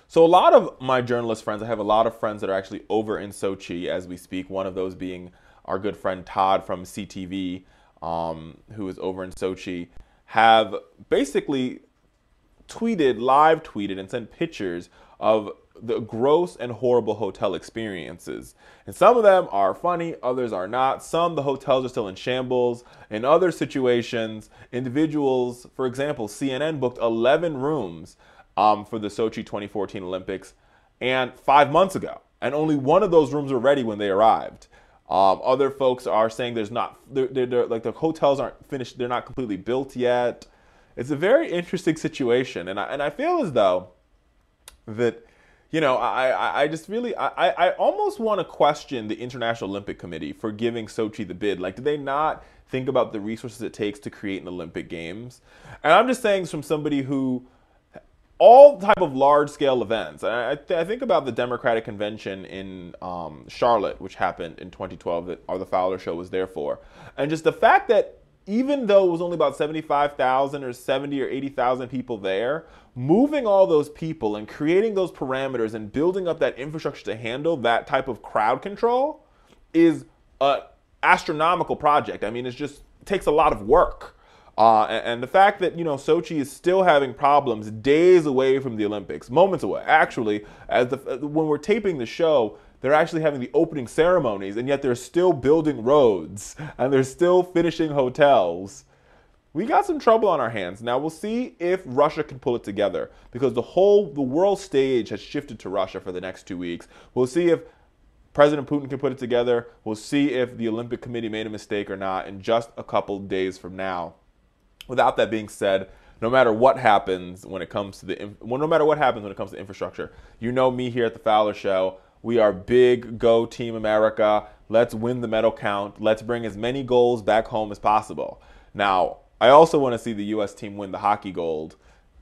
So a lot of my journalist friends, I have a lot of friends that are actually over in Sochi as we speak. One of those being our good friend Todd from CTV, who is over in Sochi, have basically live tweeted, and sent pictures of the gross and horrible hotel experiences. And some of them are funny, others are not. Some, the hotels are still in shambles. In other situations, individuals, for example, CNN booked 11 rooms for the Sochi 2014 Olympics and 5 months ago. And only one of those rooms were ready when they arrived. Other folks are saying there's not, they're like the hotels aren't finished, they're not completely built yet. It's a very interesting situation, and I feel as though that, I just really, I almost want to question the International Olympic Committee for giving Sochi the bid. Like, do they not think about the resources it takes to create an Olympic Games? And I'm just saying this from somebody who, all type of large-scale events. I think about the Democratic Convention in Charlotte, which happened in 2012, that the Fowler show was there for. And just the fact that even though it was only about 75,000 or 70 or 80,000 people there, moving all those people and creating those parameters and building up that infrastructure to handle that type of crowd control is an astronomical project. I mean, it takes a lot of work. And the fact that, Sochi is still having problems days away from the Olympics, moments away. Actually, when we're taping the show, they're actually having the opening ceremonies, and yet they're still building roads, and they're still finishing hotels. We got some trouble on our hands. Now, we'll see if Russia can pull it together, because the world stage has shifted to Russia for the next 2 weeks. We'll see if President Putin can put it together. We'll see if the Olympic Committee made a mistake or not in just a couple days from now. Without that being said, no matter what happens when it comes to infrastructure, you know me here at the Fowler Show. We are big go Team America. Let's win the medal count. Let's bring as many goals back home as possible. Now, I also want to see the U.S. team win the hockey gold,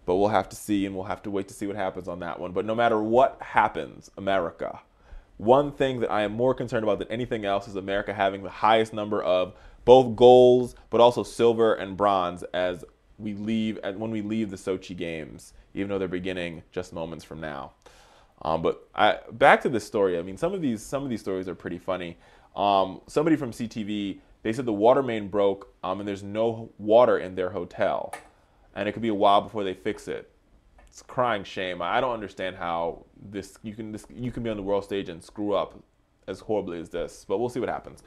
but we'll have to see, and we'll have to wait to see what happens on that one. But no matter what happens, America, one thing that I am more concerned about than anything else is America having the highest number of both golds, but also silver and bronze when we leave the Sochi Games, even though they're beginning just moments from now. But back to this story. I mean, some of these stories are pretty funny. Somebody from CTV, they said the water main broke, and there's no water in their hotel, and it could be a while before they fix it. It's a crying shame. I don't understand how you can be on the world stage and screw up as horribly as this. But we'll see what happens.